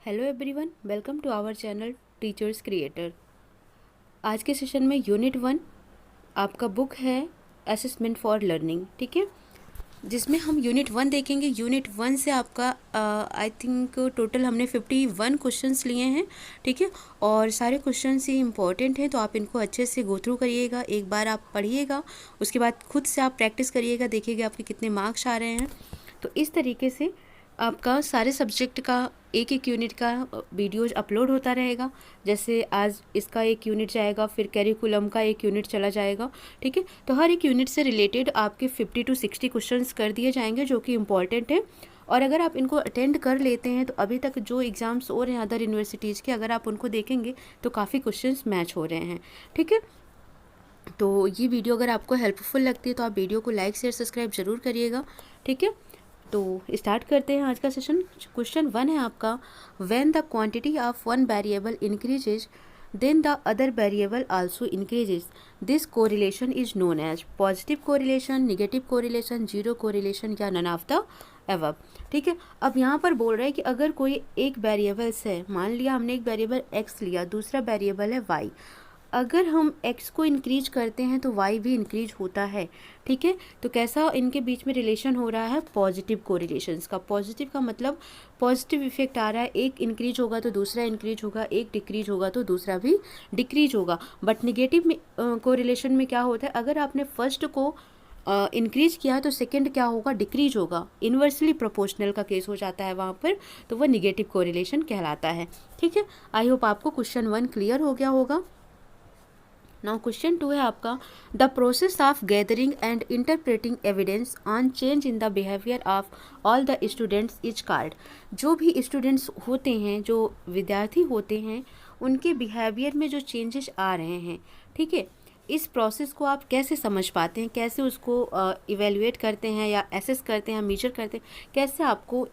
Hello everyone, welcome to our channel teachers creator. आज के session में यूनिट 1 आपका बुक है असेसमेंट फॉर लर्निंग, ठीक है, जिसमें हम यूनिट 1 देखेंगे। यूनिट 1 से आपका आई थिंक टोटल हमने 51 क्वेश्चंस लिए हैं, ठीक है, और सारे क्वेश्चंस ही इंपॉर्टेंट हैं, तो आप इनको अच्छे से गो थ्रू करिएगा। एक बार आप पढ़िएगा, उसके बाद खुद से आप प्रैक्टिस करिएगा, देखिएगा आपके कितने मार्क्स आ रहे हैं। तो इस तरीके से आपका सारे सब्जेक्ट का एक एक यूनिट का वीडियोज अपलोड होता रहेगा। जैसे आज इसका एक यूनिट जाएगा, फिर कैरिकुलम का एक यूनिट चला जाएगा, ठीक है। तो हर एक यूनिट से रिलेटेड आपके 50 to 60 क्वेश्चंस कर दिए जाएंगे, जो कि इम्पॉर्टेंट है। और अगर आप इनको अटेंड कर लेते हैं तो अभी तक जो एग्ज़ाम्स हो रहे हैं अदर यूनिवर्सिटीज़ के, अगर आप उनको देखेंगे तो काफ़ी क्वेश्चंस मैच हो रहे हैं, ठीक है। तो ये वीडियो अगर आपको हेल्पफुल लगती है तो आप वीडियो को लाइक शेयर सब्सक्राइब ज़रूर करिएगा, ठीक है। तो स्टार्ट करते हैं आज का सेशन। क्वेश्चन 1 है आपका, when the quantity of one variable increases then the other variable also increases, this correlation is known as positive correlation, negative correlation, zero correlation या नन ऑफ द एबव, ठीक है। अब यहाँ पर बोल रहा है कि अगर कोई एक वेरिएबल्स है, मान लिया हमने एक वेरिएबल x लिया, दूसरा वेरिएबल है y, अगर हम x को इंक्रीज करते हैं तो y भी इंक्रीज होता है, ठीक है। तो कैसा इनके बीच में रिलेशन हो रहा है? पॉजिटिव कोरिलेशंस का। पॉजिटिव का मतलब पॉजिटिव इफेक्ट आ रहा है, एक इंक्रीज होगा तो दूसरा इंक्रीज होगा, एक डिक्रीज होगा तो दूसरा भी डिक्रीज होगा। बट निगेटिव में कोरिलेशन में क्या होता है, अगर आपने फर्स्ट को इंक्रीज किया तो सेकंड क्या होगा? डिक्रीज होगा। इन्वर्सली प्रोपोर्शनल का केस हो जाता है वहाँ पर, तो वह निगेटिव कोरिलेशन कहलाता है, ठीक है। आई होप आपको क्वेश्चन 1 क्लियर हो गया होगा। नाउ क्वेश्चन 2 है आपका, the process of gathering and interpreting evidence on change in the behaviour of all the students is called. जो भी स्टूडेंट्स होते हैं, जो विद्यार्थी होते हैं, उनके बिहेवियर में जो चेंजेस आ रहे हैं, ठीक है, इस प्रोसेस को आप कैसे समझ पाते हैं, कैसे उसको इवेल्युएट करते हैं या एसेस करते हैं, मेजर करते हैं, कैसे आपको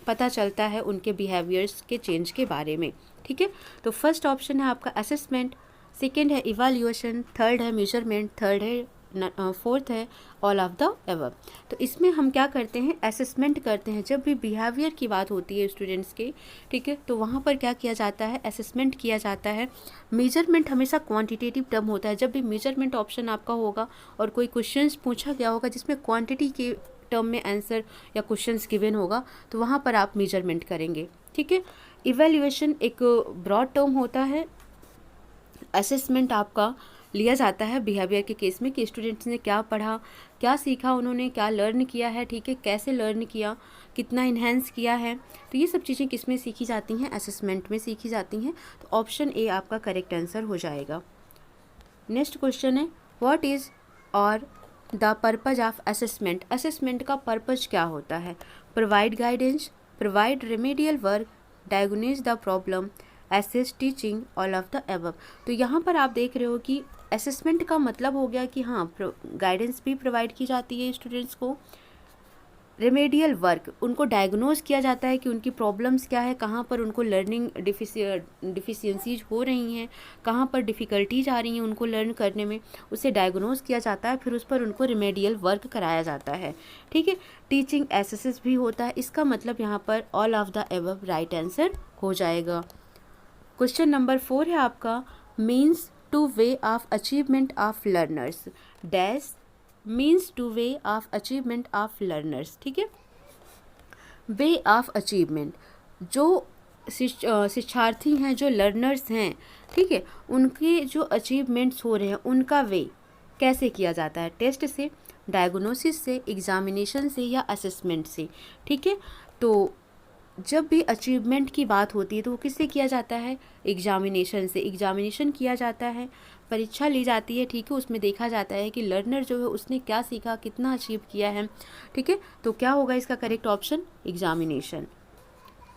पता चलता है उनके बिहेवियर्स के चेंज के बारे में, ठीक है। तो फर्स्ट ऑप्शन है आपका असेसमेंट, सेकेंड है इवैल्यूएशन, थर्ड है मेजरमेंट, थर्ड है फोर्थ है ऑल ऑफ द एबव। तो इसमें हम क्या करते हैं? असेसमेंट करते हैं। जब भी बिहेवियर की बात होती है स्टूडेंट्स के, ठीक है, तो वहाँ पर क्या किया जाता है? असेसमेंट किया जाता है। मेजरमेंट हमेशा क्वांटिटेटिव टर्म होता है। जब भी मेजरमेंट ऑप्शन आपका होगा और कोई क्वेश्चंस पूछा गया होगा जिसमें क्वांटिटी के टर्म में आंसर या क्वेश्चंस गिवन होगा, तो वहाँ पर आप मेजरमेंट करेंगे, ठीक है। इवैल्यूएशन एक ब्रॉड टर्म होता है। असेसमेंट आपका लिया जाता है बिहेवियर के केस में कि स्टूडेंट्स ने क्या पढ़ा, क्या सीखा, उन्होंने क्या लर्न किया है, ठीक है, कैसे लर्न किया, कितना इन्हेंस किया है। तो ये सब चीज़ें किस में सीखी जाती हैं? असेसमेंट में सीखी जाती हैं। तो ऑप्शन ए आपका करेक्ट आंसर हो जाएगा। नेक्स्ट क्वेश्चन है, व्हाट इज़ और the purpose of assessment. Assessment का पर्पज क्या होता है? Provide guidance, provide remedial work, diagnose the problem, assess teaching, all of the above. तो यहाँ पर आप देख रहे हो कि असेसमेंट का मतलब हो गया कि हाँ, गाइडेंस भी प्रोवाइड की जाती है स्टूडेंट्स को, रेमेडियल वर्क, उनको डायग्नोज किया जाता है कि उनकी प्रॉब्लम्स क्या है, कहाँ पर उनको लर्निंग डिफिशियंसीज हो रही हैं, कहाँ पर डिफ़िकल्टीज आ रही हैं उनको लर्न करने में, उसे डायग्नोज किया जाता है, फिर उस पर उनको रेमेडियल वर्क कराया जाता है, ठीक है। टीचिंग एसेसिस भी होता है। इसका मतलब यहाँ पर all of the above right answer हो जाएगा। क्वेश्चन नंबर 4 है आपका, means two way of achievement of learners dash means two way of achievement of learners, ठीक है। वे ऑफ अचीवमेंट, जो शिक्षार्थी हैं, जो लर्नर्स हैं, ठीक है, उनके जो अचीवमेंट्स हो रहे हैं उनका वे कैसे किया जाता है? टेस्ट से, डायग्नोसिस से, एग्जामिनेशन से या असेसमेंट से, ठीक है। तो जब भी अचीवमेंट की बात होती है तो वो किससे किया जाता है? एग्जामिनेशन से। एग्जामिनेशन किया जाता है, परीक्षा ली जाती है, ठीक है, उसमें देखा जाता है कि लर्नर जो है उसने क्या सीखा, कितना अचीव किया है, ठीक है। तो क्या होगा इसका correct option? Examination.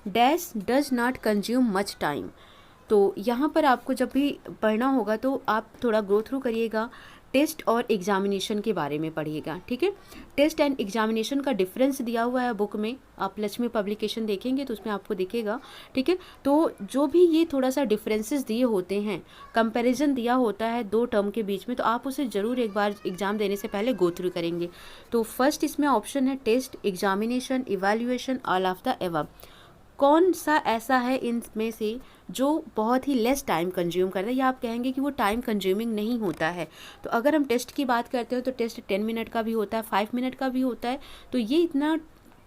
Dash does not consume much time. तो यहाँ पर आपको जब भी पढ़ना होगा तो आप थोड़ा गो थ्रू करिएगा, टेस्ट और एग्जामिनेशन के बारे में पढ़िएगा, ठीक है। टेस्ट एंड एग्जामिनेशन का डिफरेंस दिया हुआ है बुक में, आप लक्ष्मी पब्लिकेशन देखेंगे तो उसमें आपको दिखेगा, ठीक है। तो जो भी ये थोड़ा सा डिफरेंसेस दिए होते हैं, कंपैरिजन दिया होता है दो टर्म के बीच में, तो आप उसे ज़रूर एक बार एग्ज़ाम देने से पहले गो थ्रू करेंगे। तो फर्स्ट इसमें ऑप्शन है test, examination, evaluation, all of the above. कौन सा ऐसा है इनमें से जो बहुत ही लेस टाइम कंज्यूम करता है, या आप कहेंगे कि वो टाइम कंज्यूमिंग नहीं होता है। तो अगर हम टेस्ट की बात करते हो तो टेस्ट 10 मिनट का भी होता है, 5 मिनट का भी होता है, तो ये इतना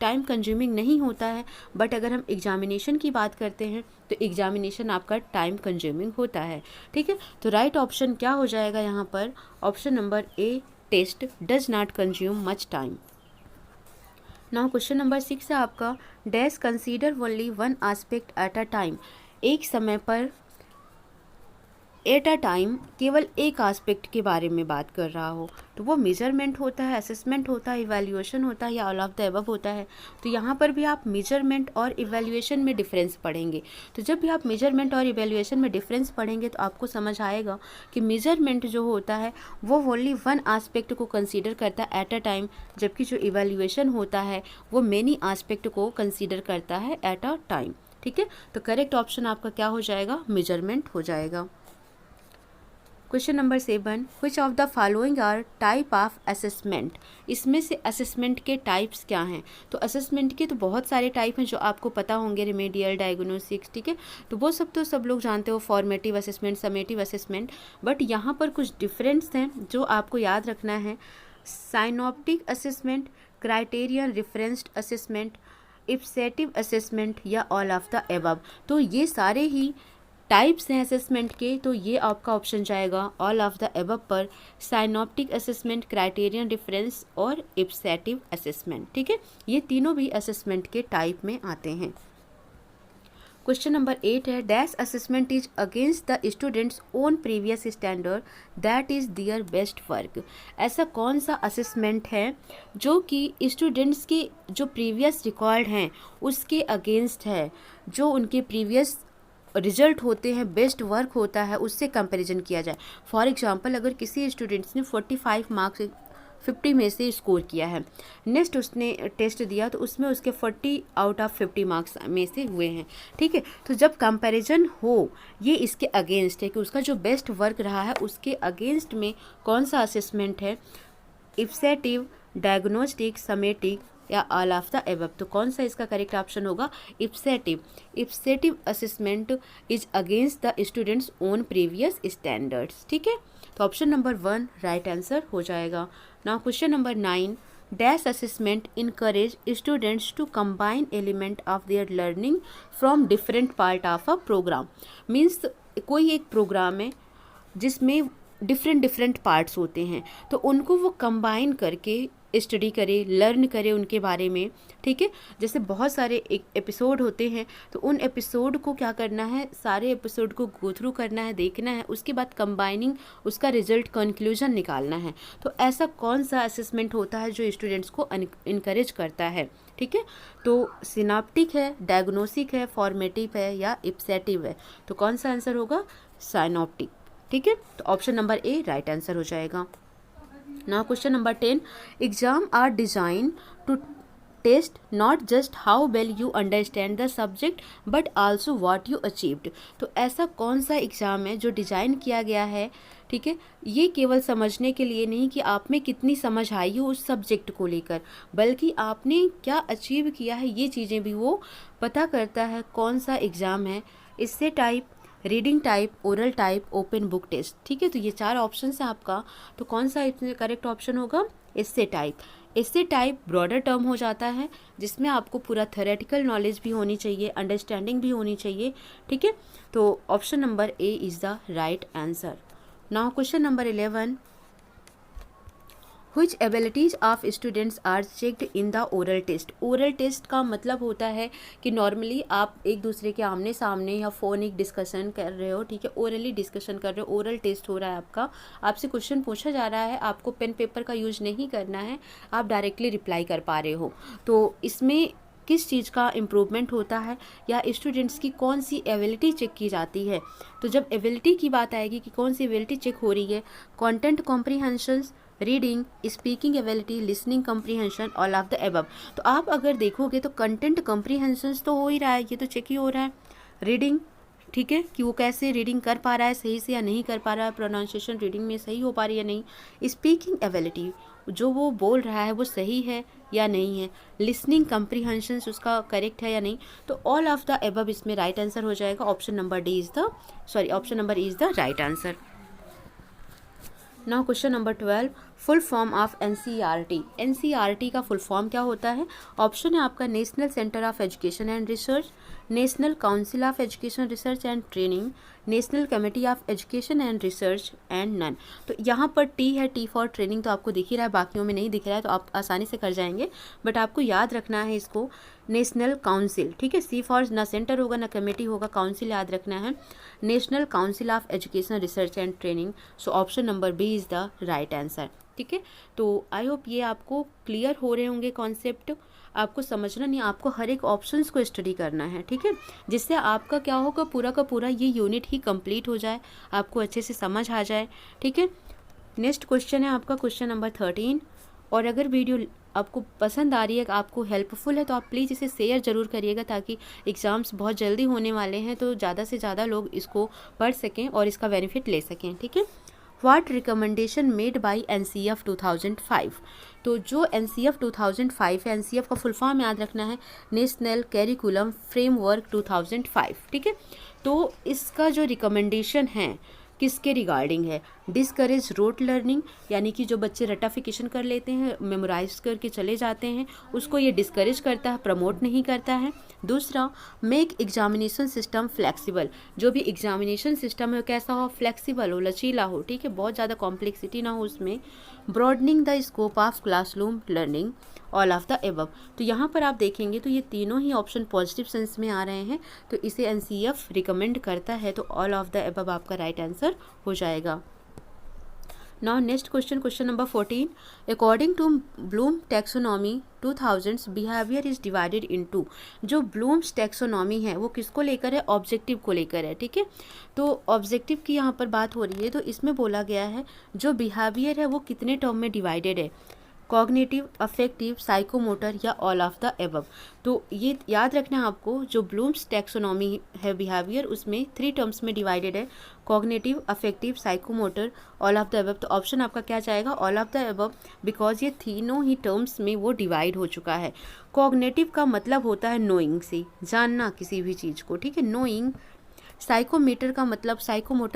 टाइम कंज्यूमिंग नहीं होता है। बट अगर हम एग्जामिनेशन की बात करते हैं तो एग्जामिनेशन आपका टाइम कंज्यूमिंग होता है। ठीक है, तो राइट ऑप्शन क्या हो जाएगा यहाँ पर? Option number A, test does not consume much time. Now question number 6 है आपका, dash consider only one aspect at a time. एक समय पर, एट अ टाइम, केवल एक एस्पेक्ट के बारे में बात कर रहा हो, तो वो मेजरमेंट होता है, असेसमेंट होता है, इवैल्यूएशन होता है, या ऑल ऑफ द अबव होता है। तो यहाँ पर भी आप मेजरमेंट और इवैल्यूएशन में डिफरेंस पढ़ेंगे। तो जब भी आप मेजरमेंट और इवैल्यूएशन में डिफरेंस पढ़ेंगे तो आपको समझ आएगा कि मेजरमेंट जो होता है वो ओनली वन एस्पेक्ट को कंसीडर करता है एट अ टाइम, जबकि जो इवैल्यूएशन होता है वो मेनी एस्पेक्ट को कंसीडर करता है एट अ टाइम। ठीक है, तो करेक्ट ऑप्शन आपका क्या हो जाएगा? मेजरमेंट हो जाएगा। Question number 7, which of the following are type of assessment. इसमें से असेसमेंट के टाइप्स क्या हैं? तो असेसमेंट के तो बहुत सारे टाइप हैं जो आपको पता होंगे, रिमेडियल, डायग्नोस्टिक्स, ठीक है, तो वो सब तो सब लोग जानते हो, formative assessment, summative assessment. But यहाँ पर कुछ डिफरेंस हैं जो आपको याद रखना है। साइनोप्टिक असेसमेंट, क्राइटेरियन रिफरेंस्ड असेसमेंट, इप्सेटिव असेसमेंट, या ऑल ऑफ द एबव। तो ये सारे ही टाइप्स हैं असेसमेंट के, तो ये आपका ऑप्शन जाएगा ऑल ऑफ द एबव पर, साइनोप्टिक असेसमेंट, क्राइटेरियन डिफरेंस और इप्सेटिव असेसमेंट। ठीक है, ये तीनों भी असेसमेंट के टाइप में आते हैं। क्वेश्चन नंबर 8 है, dash assessment is against the students own previous standard that is their best work. ऐसा कौन सा असेसमेंट है जो कि स्टूडेंट्स के जो प्रीवियस रिकॉर्ड हैं उसके अगेंस्ट है, जो उनके प्रीवियस रिजल्ट होते हैं, बेस्ट वर्क होता है, उससे कंपैरिजन किया जाए। फॉर एग्जांपल, अगर किसी स्टूडेंट्स ने 45 मार्क्स 50 में से स्कोर किया है, नेक्स्ट उसने टेस्ट दिया तो उसमें उसके 40 आउट ऑफ 50 मार्क्स में से हुए हैं। ठीक है, तो जब कंपैरिजन हो, ये इसके अगेंस्ट है कि उसका जो बेस्ट वर्क रहा है उसके अगेंस्ट में कौन सा असेसमेंट है, इप्सेटिव, डायग्नोस्टिक, समेटिक, या ऑल ऑफ द एबव। तो कौन सा इसका करेक्ट ऑप्शन होगा? Ipsative. Ipsative assessment is against the students own previous standards. ठीक है, तो ऑप्शन नंबर 1 राइट आंसर हो जाएगा। Now question number 9, dash assessment encourage students to combine element of their learning from different part of a programme. Means कोई एक programme है जिसमें different parts होते हैं, तो उनको वो कंबाइन करके स्टडी करे, लर्न करे उनके बारे में। ठीक है, जैसे बहुत सारे एक एपिसोड होते हैं, तो उन एपिसोड को क्या करना है, सारे एपिसोड को गो थ्रू करना है, देखना है, उसके बाद कंबाइनिंग उसका रिजल्ट, कंक्लूजन निकालना है। तो ऐसा कौन सा असेसमेंट होता है जो स्टूडेंट्स को इनकरेज करता है? ठीक है, तो सिनाप्टिक है, डायग्नोस्टिक है, फॉर्मेटिव है, या इप्सेटिव है। तो कौन सा आंसर होगा? साइनोप्टिक। ठीक है, तो option number A right answer हो जाएगा। Now question number 10, exam are design to test not just how well you understand the subject but also what you achieved. तो ऐसा कौन सा एग्ज़ाम है जो डिज़ाइन किया गया है, ठीक है, ये केवल समझने के लिए नहीं कि आप में कितनी समझ आई हो उस सब्जेक्ट को लेकर, बल्कि आपने क्या अचीव किया है, ये चीज़ें भी वो पता करता है। कौन सा एग्ज़ाम है? इससे type, reading type, oral type, open book test. ठीक है, तो ये 4 ऑप्शन है आपका, तो कौन सा इसमें करेक्ट ऑप्शन होगा? इससे टाइप। इससे टाइप ब्रॉडर टर्म हो जाता है जिसमें आपको पूरा थ्योरेटिकल नॉलेज भी होनी चाहिए, अंडरस्टैंडिंग भी होनी चाहिए। ठीक है, तो option number A is the right answer. Now question number 11, Which abilities of students are checked in the oral test? Oral test का मतलब होता है कि नॉर्मली आप एक दूसरे के आमने सामने या फ़ोनिक डिस्कशन कर रहे हो, ठीक है, ओरली डिस्कशन कर रहे हो, ओरल टेस्ट हो रहा है आपका, आपसे क्वेश्चन पूछा जा रहा है, आपको पेन पेपर का यूज़ नहीं करना है, आप डायरेक्टली रिप्लाई कर पा रहे हो। तो इसमें किस चीज़ का इम्प्रूवमेंट होता है या स्टूडेंट्स की कौन सी एबिलिटी चेक की जाती है? तो जब एबिलिटी की बात आएगी कि कौन सी एबिलिटी चेक हो रही है, content comprehensions, reading, speaking ability, listening comprehension, all of the above. तो आप अगर देखोगे तो कंटेंट कॉम्प्रीहेंशंस तो हो ही रहा है, ये तो चेक ही हो रहा है। रीडिंग, ठीक है, कि वो कैसे रीडिंग कर पा रहा है सही से या नहीं कर पा रहा है, प्रोनाउंसिएशन रीडिंग में सही हो पा रही है या नहीं। स्पीकिंग एबिलिटी, जो वो बोल रहा है वो सही है या नहीं है, लिसनिंग कम्प्रीहेंशन उसका करेक्ट है या नहीं। तो ऑल ऑफ द एबव इसमें राइट आंसर हो जाएगा। Option number is the right answer. Now question number 12, full form of NCERT। NCERT का फुल फॉर्म क्या होता है? ऑप्शन है आपका national centre of education and research, national council of education research and training, national committee of education and research and none. तो यहाँ पर T है, टी फॉर ट्रेनिंग, तो आपको दिख ही रहा है, बाकियों में नहीं दिख रहा है, तो आप आसानी से कर जाएंगे। बट आपको याद रखना है इसको, नेशनल काउंसिल, ठीक है। सी फॉर ना सेंटर होगा ना कमेटी होगा, काउंसिल याद रखना है, national council of education research and training. So option number B is the right answer, ठीक है। तो आई होप ये आपको क्लियर हो रहे होंगे कॉन्सेप्ट। आपको समझना नहीं, आपको हर एक ऑप्शंस को स्टडी करना है, ठीक है, जिससे आपका क्या होगा, पूरा का पूरा ये यूनिट ही कंप्लीट हो जाए, आपको अच्छे से समझ आ जाए, ठीक है। नेक्स्ट क्वेश्चन है आपका क्वेश्चन नंबर 13। और अगर वीडियो आपको पसंद आ रही है, आपको हेल्पफुल है, तो आप प्लीज़ इसे शेयर ज़रूर करिएगा, ताकि एग्ज़ाम्स बहुत जल्दी होने वाले हैं, तो ज़्यादा से ज़्यादा लोग इसको पढ़ सकें और इसका बेनिफिट ले सकें, ठीक है। What recommendation made by NCF 2005। तो जो NCF 2005 है, NCF का फुल फॉर्म याद रखना है, नेशनल कैरिकुलम फ्रेमवर्क 2005, ठीक है। तो इसका जो रिकमेंडेशन है किसके रिगार्डिंग है? डिस्करेज रोट लर्निंग, यानी कि जो बच्चे रटाफिकेशन कर लेते हैं, मेमोराइज करके चले जाते हैं, उसको ये डिस्करेज करता है, प्रमोट नहीं करता है। दूसरा, मेक एग्जामिनेशन सिस्टम फ्लेक्सिबल, जो भी एग्जामिनेशन सिस्टम है कैसा हो, फ्लेक्सिबल हो, लचीला हो, ठीक है, बहुत ज़्यादा कॉम्प्लेक्सिटी ना हो उसमें। Broadening the scope of classroom learning, all of the above. तो यहाँ पर आप देखेंगे तो ये तीनों ही ऑप्शन पॉजिटिव सेंस में आ रहे हैं, तो इसे NCF रिकमेंड करता है, तो ऑल ऑफ द एबव आपका राइट आंसर हो जाएगा। Now next question, question number 14। According to Bloom taxonomy 2000 behaviour is divided into. जो ब्लूम्स टैक्सोनॉमी है वो किसको लेकर है? ऑब्जेक्टिव को लेकर है, ठीक है। तो ऑब्जेक्टिव की यहाँ पर बात हो रही है, तो इसमें बोला गया है जो बिहेवियर है वो कितने टर्म में डिवाइडेड है, कॉग्निटिव, अफेक्टिव, साइकोमोटर या ऑल ऑफ द एबव। तो ये याद रखना है आपको, जो ब्लूम्स टैक्सोनॉमी है बिहेवियर, उसमें 3 टर्म्स में डिवाइडेड है, cognitive, affective, psychomotor, all of the above. तो ऑप्शन आपका क्या जाएगा? All of the above, because ये तीनों ही टर्म्स में वो डिवाइड हो चुका है। कॉग्निटिव का मतलब होता है नोइंग से, जानना किसी भी चीज़ को, ठीक है, नोइंग। साइकोमोटर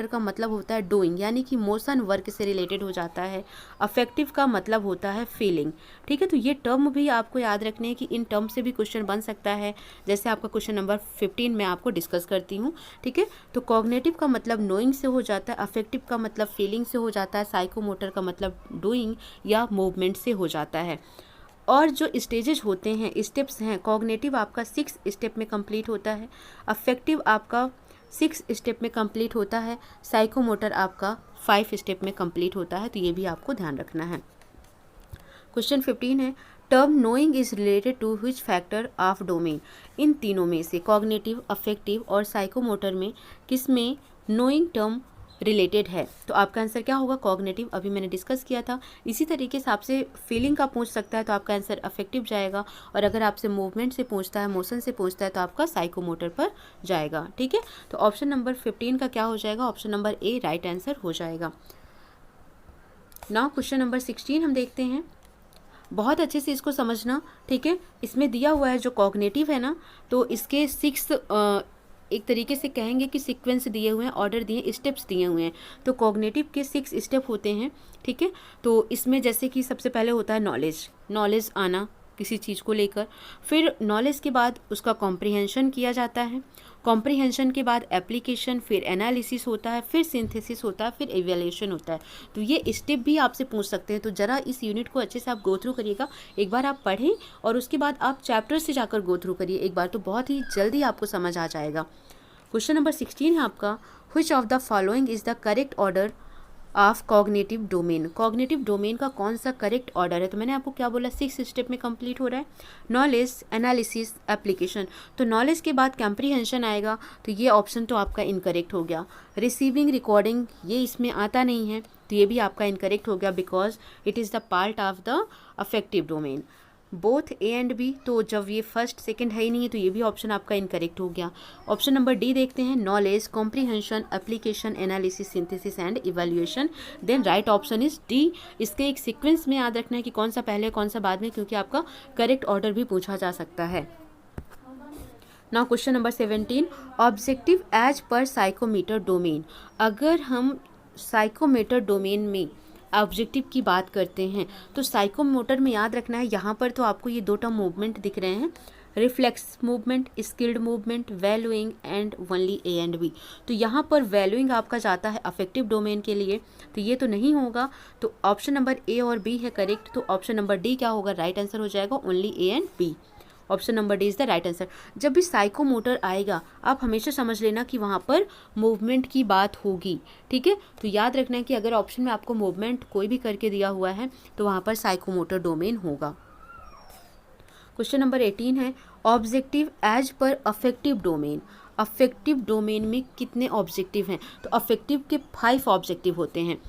का मतलब होता है डूइंग, यानी कि मोशन वर्क से रिलेटेड हो जाता है। अफेक्टिव का मतलब होता है फीलिंग, ठीक है। तो ये टर्म भी आपको याद रखने हैं कि इन टर्म से भी क्वेश्चन बन सकता है, जैसे आपका क्वेश्चन नंबर 15 में आपको डिस्कस करती हूँ, ठीक है। तो कॉग्निटिव का मतलब नोइंग से हो जाता है, अफेक्टिव का मतलब फीलिंग से हो जाता है, साइकोमोटर का मतलब डूइंग या मूवमेंट से हो जाता है। और जो स्टेजेज होते हैं, स्टेप्स हैं, कॉग्निटिव आपका 6 स्टेप में कंप्लीट होता है, अफेक्टिव आपका 6 स्टेप में कंप्लीट होता है, साइकोमोटर आपका 5 स्टेप में कंप्लीट होता है। तो ये भी आपको ध्यान रखना है। क्वेश्चन 15 है, term knowing is related to which factor of domain. इन तीनों में से कॉग्निटिव, अफेक्टिव और साइकोमोटर में किस में नोइंग टर्म रिलेटेड है? तो आपका आंसर क्या होगा? कॉग्निटिव, अभी मैंने डिस्कस किया था। इसी तरीके से आपसे फीलिंग का पूछ सकता है, तो आपका आंसर अफेक्टिव जाएगा, और अगर आपसे मूवमेंट से पूछता है, मोशन से पूछता है, तो आपका साइकोमोटर पर जाएगा, ठीक है। तो ऑप्शन नंबर 15 का क्या हो जाएगा? Option number A right answer हो जाएगा। नाउ क्वेश्चन नंबर 16 हम देखते हैं, बहुत अच्छे से इसको समझना, ठीक है। इसमें दिया हुआ है जो कॉग्निटिव है ना, तो इसके 6 एक तरीके से कहेंगे कि सीक्वेंस दिए हुए हैं, ऑर्डर दिए, स्टेप्स दिए हुए हैं। तो कॉग्निटिव के 6 स्टेप होते हैं, ठीक है। तो इसमें जैसे कि सबसे पहले होता है नॉलेज आना किसी चीज़ को लेकर, फिर नॉलेज के बाद उसका कॉम्प्रिहेंशन किया जाता है, कॉम्प्रिहेंशन के बाद एप्लीकेशन, फिर एनालिसिस होता है, फिर सिंथेसिस होता है, फिर इवैल्यूएशन होता है। तो ये स्टेप भी आपसे पूछ सकते हैं, तो ज़रा इस यूनिट को अच्छे से आप गो थ्रू करिएगा। एक बार आप पढ़ें और उसके बाद आप चैप्टर से जाकर गो थ्रू करिए एक बार, तो बहुत ही जल्दी आपको समझ आ जाएगा। क्वेश्चन नंबर 16 है आपका, which of the following is the correct order of cognitive domain. Cognitive domain का कौन सा करेक्ट ऑर्डर है? तो मैंने आपको क्या बोला, 6 स्टेप में कंप्लीट हो रहा है, नॉलेज, एनालिसिस, एप्लीकेशन। तो नॉलेज के बाद कॉम्प्रिहेंशन आएगा, तो ये ऑप्शन तो आपका इनकरेक्ट हो गया। रिसीविंग, रिकॉर्डिंग, ये इसमें आता नहीं है, तो ये भी आपका इनकरेक्ट हो गया, because it is the part of the affective domain. Both A and B, तो जब ये फर्स्ट सेकंड है ही नहीं है तो ये भी ऑप्शन आपका इनकरेक्ट हो गया। ऑप्शन नंबर डी देखते हैं, knowledge, comprehension, application, analysis, synthesis and evaluation. Then right option is D. इसके एक सीक्वेंस में याद रखना है कि कौन सा पहले कौन सा बाद में, क्योंकि आपका करेक्ट ऑर्डर भी पूछा जा सकता है। Now question number 17, objective as per psychomotor domain. अगर हम साइकोमीटर डोमेन में ऑब्जेक्टिव की बात करते हैं तो साइकोमोटर में याद रखना है, यहाँ पर तो आपको ये 2 टर्म मूवमेंट दिख रहे हैं, reflex movement, skilled movement, valuing and only A and B. तो यहाँ पर वैल्यूइंग आपका जाता है अफेक्टिव डोमेन के लिए, तो ये तो नहीं होगा, तो ऑप्शन नंबर ए और बी है करेक्ट। तो ऑप्शन नंबर डी क्या होगा, राइट आंसर हो जाएगा, only A and B. Option number D is the right answer. जब भी साइकोमोटर आएगा आप हमेशा समझ लेना कि वहाँ पर मूवमेंट की बात होगी, ठीक है। तो याद रखना है कि अगर ऑप्शन में आपको मूवमेंट कोई भी करके दिया हुआ है तो वहाँ पर साइकोमोटर डोमेन होगा। क्वेश्चन नंबर 18 है, objective as per affective domain. Affective domain में कितने ऑब्जेक्टिव हैं, तो अफेक्टिव के 5 ऑब्जेक्टिव होते हैं,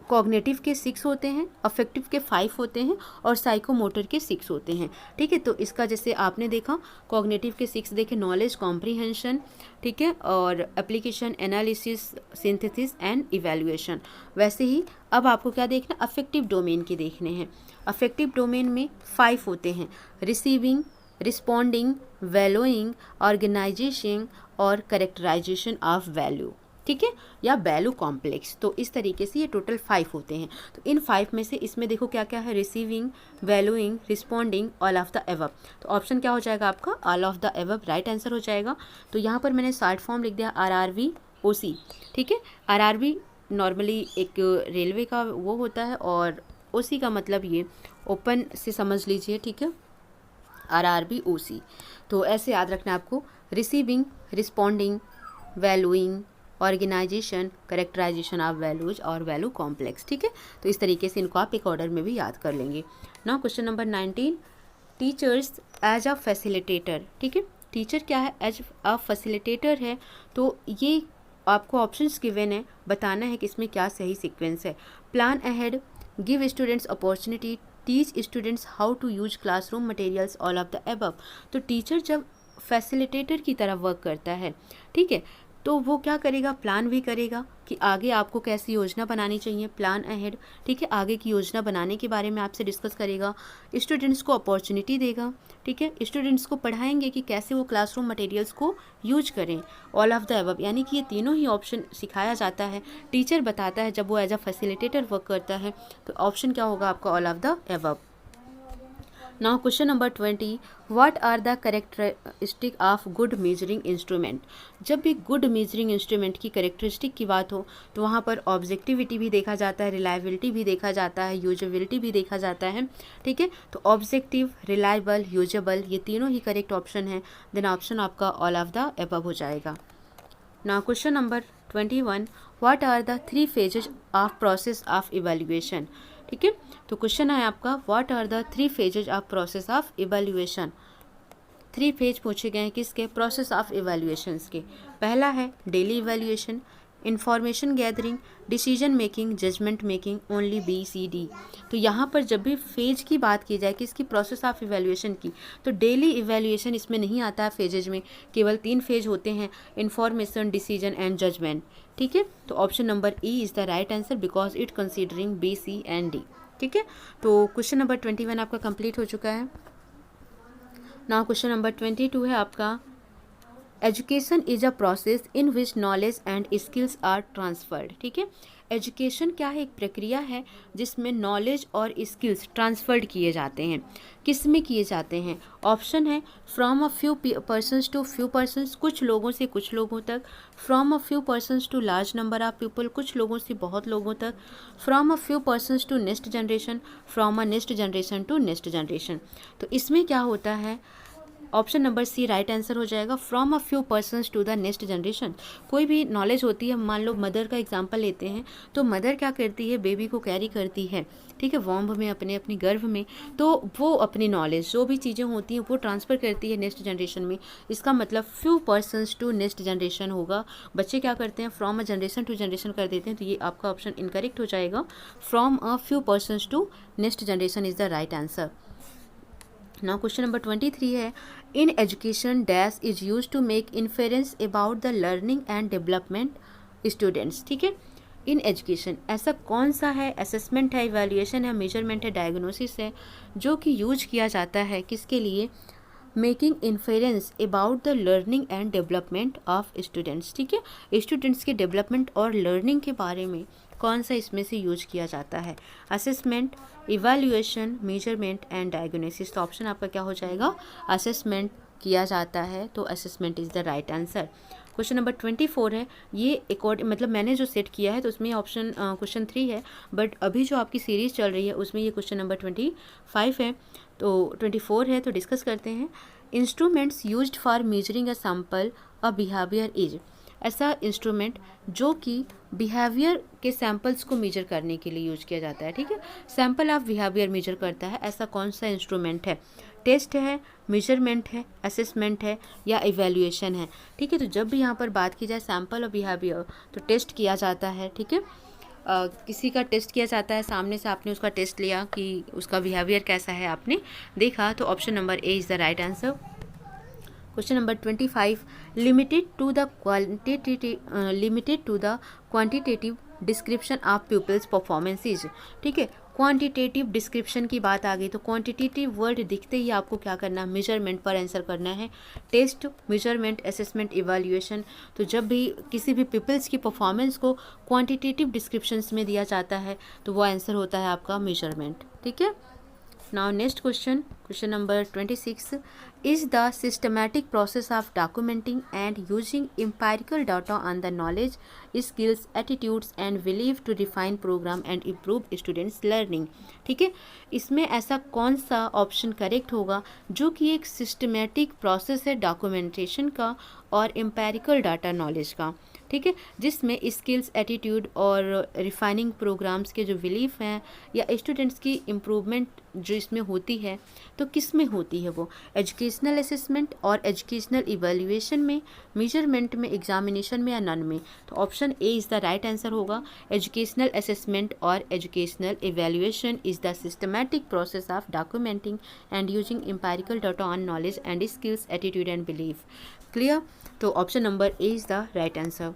कॉग्निटिव के 6 होते हैं, अफेक्टिव के 5 होते हैं और साइकोमोटर के 6 होते हैं, ठीक है। तो इसका जैसे आपने देखा कॉग्निटिव के 6 देखे, नॉलेज, कॉम्प्रीहेंशन, ठीक है, और application, analysis, synthesis and evaluation. वैसे ही अब आपको क्या देखना, अफेक्टिव डोमेन के देखने हैं। अफेक्टिव डोमेन में 5 होते हैं, रिसीविंग, रिस्पॉन्डिंग, वैल्यूइंग, ऑर्गेनाइजेशन और करेक्टराइजेशन ऑफ वैल्यू, ठीक है, या वैल्यू कॉम्प्लेक्स। तो इस तरीके से ये टोटल 5 होते हैं। तो इन 5 में से इसमें देखो क्या क्या है, receiving, valuing, responding, all of the above. तो ऑप्शन क्या हो जाएगा आपका, all of the above right answer हो जाएगा। तो यहाँ पर मैंने शॉर्ट फॉर्म लिख दिया RRV OC, ठीक है। RRV नॉर्मली एक रेलवे का वो होता है और OC का मतलब ये ओपन से समझ लीजिए, ठीक है, RRV OC। तो ऐसे याद रखना आपको, receiving, responding, valuing, organisation, characterisation of values or value complex, ठीक है। तो इस तरीके से इनको आप एक ऑर्डर में भी याद कर लेंगे। Now question number 19, teachers as a facilitator, ठीक है। टीचर क्या है, एज अ फैसिलिटेटर है। तो ये आपको ऑप्शंस गिवन है, बताना है कि इसमें क्या सही सीक्वेंस है। Plan ahead, give students opportunity, teach students how to use classroom materials, all of the above. तो टीचर जब फैसिलिटेटर की तरह वर्क करता है, ठीक है, तो वो क्या करेगा, प्लान भी करेगा कि आगे आपको कैसी योजना बनानी चाहिए, प्लान अहेड, ठीक है, आगे की योजना बनाने के बारे में आपसे डिस्कस करेगा। स्टूडेंट्स को अपॉर्चुनिटी देगा, ठीक है, स्टूडेंट्स को पढ़ाएंगे कि कैसे वो क्लासरूम मटेरियल्स को यूज करें, ऑल ऑफ द अबव। यानी कि ये तीनों ही ऑप्शन सिखाया जाता है, टीचर बताता है जब वो एज अ फैसिलिटेटर वर्क करता है। तो ऑप्शन क्या होगा आपका, all of the above. Now question number 20, what are the characteristic of good measuring instrument. जब भी गुड मेजरिंग इंस्ट्रूमेंट की कैरेक्टरिस्टिक की बात हो तो वहाँ पर ऑब्जेक्टिविटी भी देखा जाता है, रिलायबिलिटी भी देखा जाता है, यूजेबिलिटी भी देखा जाता है, ठीक है। तो ऑब्जेक्टिव, रिलायबल, यूजेबल, ये तीनों ही करेक्ट ऑप्शन है। देन ऑप्शन आपका ऑल ऑफ द अबव हो जाएगा। Now question number 21, what are the 3 phases of process of evaluation, ठीक है। तो क्वेश्चन है आपका, what are the 3 phases of process of evaluation. 3 phase पूछे गए हैं किसके, प्रोसेस ऑफ इवैल्यूएशंस के। पहला है daily evaluation, information gathering, decision making, judgement making, only BCD। तो यहाँ पर जब भी फेज की बात की जाए किसकी, प्रोसेस ऑफ इवैल्यूएशन की, तो डेली इवैल्यूएशन इसमें नहीं आता है फेजेज में, केवल 3 फेज होते हैं, इंफॉर्मेशन, डिसीजन एंड जजमेंट, ठीक है। तो option number E is the right answer because it considering B, C and D, ठीक है। तो क्वेश्चन नंबर 21 आपका कंप्लीट हो चुका है। नाउ क्वेश्चन नंबर 22 है आपका, education is a process in which knowledge and skills are transferred, ठीक है। एजुकेशन क्या है, एक प्रक्रिया है जिसमें नॉलेज और स्किल्स ट्रांसफर्ड किए जाते हैं। किस में किए जाते हैं, ऑप्शन है from a few persons to few persons, कुछ लोगों से कुछ लोगों तक, from a few persons to large number of people, कुछ लोगों से बहुत लोगों तक, from a few persons to next generation, from a next generation to next generation. तो इसमें क्या होता है, option number C right answer हो जाएगा, from a few persons to the next generation. कोई भी नॉलेज होती है, मान लो मदर का एग्जांपल लेते हैं, तो मदर क्या करती है, बेबी को कैरी करती है, ठीक है, वॉम्ब में, अपनी गर्भ में, तो वो अपनी नॉलेज जो भी चीज़ें होती हैं वो ट्रांसफ़र करती है नेक्स्ट जनरेशन में। इसका मतलब few persons to next generation होगा। बच्चे क्या करते हैं, from a generation to generation कर देते हैं, तो ये आपका ऑप्शन इनकरेक्ट हो जाएगा, from a few persons to next generation is the right answer. Now question number 23 है, in education dash is use to make inference about the learning and development students. ठीक है, इन एजुकेशन ऐसा कौन सा है, assessment है, evaluation है, measurement है, डायग्नोसिस है, जो कि यूज किया जाता है किसके लिए, making inference about the learning and development of students. ठीक है, स्टूडेंट्स के डेवलपमेंट और लर्निंग के बारे में कौन सा इसमें से यूज किया जाता है, assessment, evaluation, measurement and diagnosis. तो ऑप्शन आपका क्या हो जाएगा, असेसमेंट किया जाता है, तो assessment is the right answer. Question number 24 है, ये मतलब मैंने जो सेट किया है तो उसमें ऑप्शन क्वेश्चन 3 है, बट अभी जो आपकी सीरीज़ चल रही है उसमें ये क्वेश्चन नंबर 25 है, तो 24 है, तो डिस्कस करते हैं। Instruments used for measuring a sample a behaviour is, ऐसा इंस्ट्रूमेंट जो कि बिहेवियर के सैंपल्स को मेजर करने के लिए यूज किया जाता है। ठीक है, सैंपल ऑफ बिहेवियर मेजर करता है, ऐसा कौन सा इंस्ट्रूमेंट है, टेस्ट है, मेजरमेंट है, असेसमेंट है या इवैल्यूएशन है। ठीक है, तो जब भी यहाँ पर बात की जाए सैंपल और बिहेवियर तो टेस्ट किया जाता है। ठीक है, किसी का टेस्ट किया जाता है, सामने से आपने उसका टेस्ट लिया कि उसका बिहेवियर कैसा है आपने देखा, तो option number A is the right answer. Question number 25, limited to the quantitative description of people's performances. ठीक है, क्वांटिटेटिव डिस्क्रिप्शन की बात आ गई तो क्वांटिटेटिव वर्ड दिखते ही आपको क्या करना है, मेजरमेंट पर आंसर करना है, टेस्ट, मेजरमेंट, असेसमेंट, इवैल्यूएशन। तो जब भी किसी भी पीपल्स की परफॉर्मेंस को क्वांटिटेटिव डिस्क्रिप्शंस में दिया जाता है तो वो आंसर होता है आपका मेजरमेंट। ठीक है, now next question, question number 26, is the systematic process of documenting and using empirical data on the knowledge, skills, attitudes and belief to refine program and improve students learning। ठीक है, इसमें ऐसा कौन सा ऑप्शन करेक्ट होगा जो कि एक सिस्टमेटिक प्रोसेस है डॉक्यूमेंटेशन का और एम्पेरिकल डाटा नॉलेज का। ठीक है, जिसमें स्किल्स, एटीट्यूड और रिफाइनिंग प्रोग्राम्स के जो बिलीफ हैं या स्टूडेंट्स की इम्प्रूवमेंट जो इसमें होती है, तो किस में होती है वो, एजुकेशनल असेसमेंट और एजुकेशनल इवैल्यूएशन में, मेजरमेंट में, एग्जामिनेशन में या नन में। तो option A is the right answer होगा, एजुकेशनल असेसमेंट और educational evaluation is the systematic process of documenting and using empirical data on knowledge and skills, attitude and belief. Clear, तो option number A is the right answer.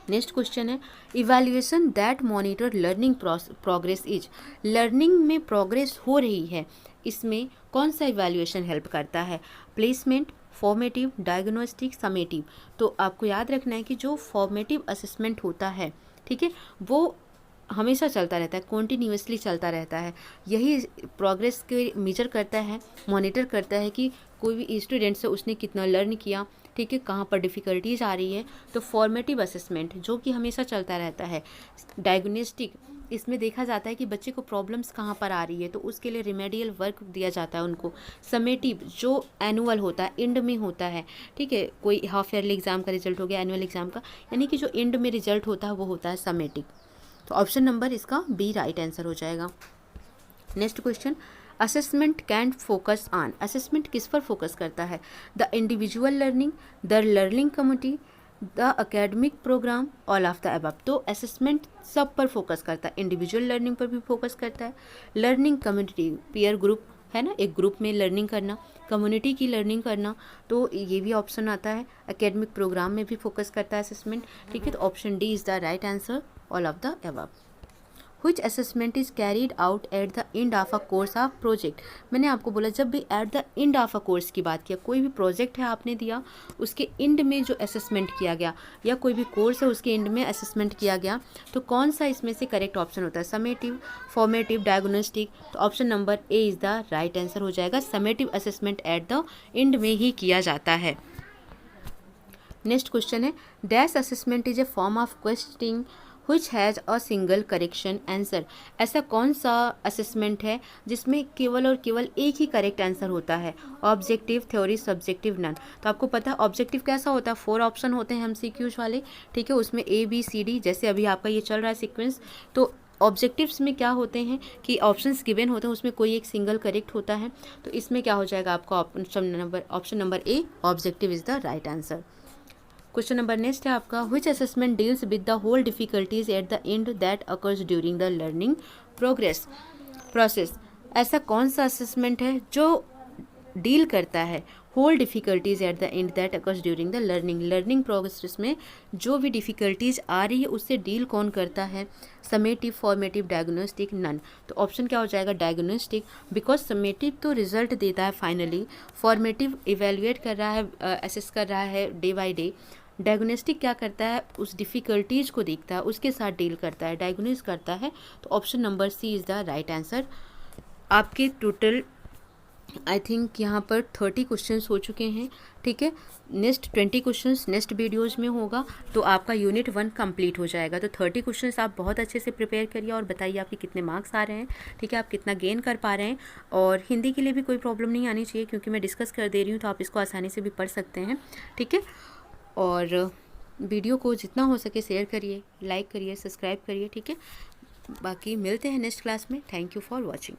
Next question है, evaluation that monitor learning progress is, learning में progress हो रही है, इसमें कौन सा evaluation help करता है, प्लेसमेंट, फॉर्मेटिव, डायग्नोस्टिक, समेटिव। तो आपको याद रखना है कि जो फॉर्मेटिव असेसमेंट होता है, ठीक है, वो हमेशा चलता रहता है, कॉन्टीन्यूसली चलता रहता है, यही प्रोग्रेस के मेजर करता है, मॉनिटर करता है कि कोई भी स्टूडेंट से उसने कितना लर्न किया, ठीक है, कहाँ पर डिफ़िकल्टीज आ रही है। तो फॉर्मेटिव असेसमेंट जो कि हमेशा चलता रहता है। डायग्नोस्टिक, इसमें देखा जाता है कि बच्चे को प्रॉब्लम्स कहाँ पर आ रही है, तो उसके लिए रिमेडियल वर्क दिया जाता है उनको। समेटिव जो एनुअल होता है, एंड में होता है, ठीक है, कोई हाफ ईयरली एग्जाम का रिजल्ट हो गया, एनुअल एग्जाम का, यानी कि जो एंड में रिजल्ट होता है वो होता है समेटिव। तो ऑप्शन नंबर इसका बी राइट आंसर हो जाएगा। Next question, assessment can focus on, assessment किस पर फोकस करता है, the individual learning, the learning community, the academic programme, all of the above. तो असेसमेंट सब पर फोकस करता है, इंडिविजुअल लर्निंग पर भी फोकस करता है, लर्निंग कम्युनिटी, पीयर ग्रुप है ना, एक ग्रुप में लर्निंग करना, कम्युनिटी की लर्निंग करना, तो ये भी ऑप्शन आता है, एकेडमिक प्रोग्राम में भी फोकस करता है असेसमेंट। ठीक है, तो option D is the right answer, all of the above. Which assessment is carried out at the end of a course of project। मैंने आपको बोला जब भी at the end of a course की बात किया, कोई भी प्रोजेक्ट है आपने दिया, उसके एंड में जो असेसमेंट किया गया, या कोई भी कोर्स है उसके एंड में असेसमेंट किया गया, तो कौन सा इसमें से करेक्ट ऑप्शन होता है, समेटिव, फॉर्मेटिव, डायग्नोस्टिक। तो option number A is the right answer हो जाएगा, summative assessment eight the and में ही किया जाता है। नेक्स्ट क्वेश्चन है, dash assessment is a form of questioning which has a single correction answer। ऐसा कौन सा असेसमेंट है जिसमें केवल और केवल एक ही करेक्ट आंसर होता है, ऑब्जेक्टिव, थ्योरी, सब्जेक्टिव, नन। तो आपको पता है ऑब्जेक्टिव कैसा होता है, 4 ऑप्शन होते हैं एमसीक्यूज वाले, ठीक है, उसमें ए बी सी डी, जैसे अभी आपका ये चल रहा है सीक्वेंस। तो ऑब्जेक्टिव्स में क्या होते हैं कि ऑप्शंस गिवन होते हैं, उसमें कोई एक सिंगल करेक्ट होता है। तो इसमें क्या हो जाएगा आपका option number A, objective is the right answer. Question number next है आपका, which assessment deals with the whole difficulties at the end that occurs during the learning process. ऐसा कौन सा असेसमेंट है जो डील करता है whole difficulties at the end that occurs during the learning process में जो भी डिफ़िकल्टीज़ आ रही है उससे डील कौन करता है, समेटिव, फॉर्मेटिव, डायग्नोस्टिक, नन। तो ऑप्शन क्या हो जाएगा, डायग्नोस्टिक, बिकॉज समेटिव तो रिजल्ट देता है फाइनली, फॉर्मेटिव इवेल्युएट कर रहा है, असेस कर रहा है डे बाय डे, डायग्नोस्टिक क्या करता है, उस डिफ़िकल्टीज़ को देखता है, उसके साथ डील करता है, डायग्नोज करता है। तो option number C is the right answer. आपके टोटल आई थिंक यहाँ पर 30 क्वेश्चंस हो चुके हैं, ठीक है। नेक्स्ट 20 क्वेश्चंस नेक्स्ट वीडियोज़ में होगा, तो आपका यूनिट 1 कंप्लीट हो जाएगा। तो 30 क्वेश्चंस आप बहुत अच्छे से प्रिपेयर करिए और बताइए आपके कितने मार्क्स आ रहे हैं, ठीक है, आप कितना गेन कर पा रहे हैं। और हिंदी के लिए भी कोई प्रॉब्लम नहीं आनी चाहिए, क्योंकि मैं डिस्कस कर दे रही हूँ, तो आप इसको आसानी से भी पढ़ सकते हैं, ठीक है। और वीडियो को जितना हो सके शेयर करिए, लाइक करिए, सब्सक्राइब करिए, ठीक है। बाकी मिलते हैं नेक्स्ट क्लास में। Thank you for watching.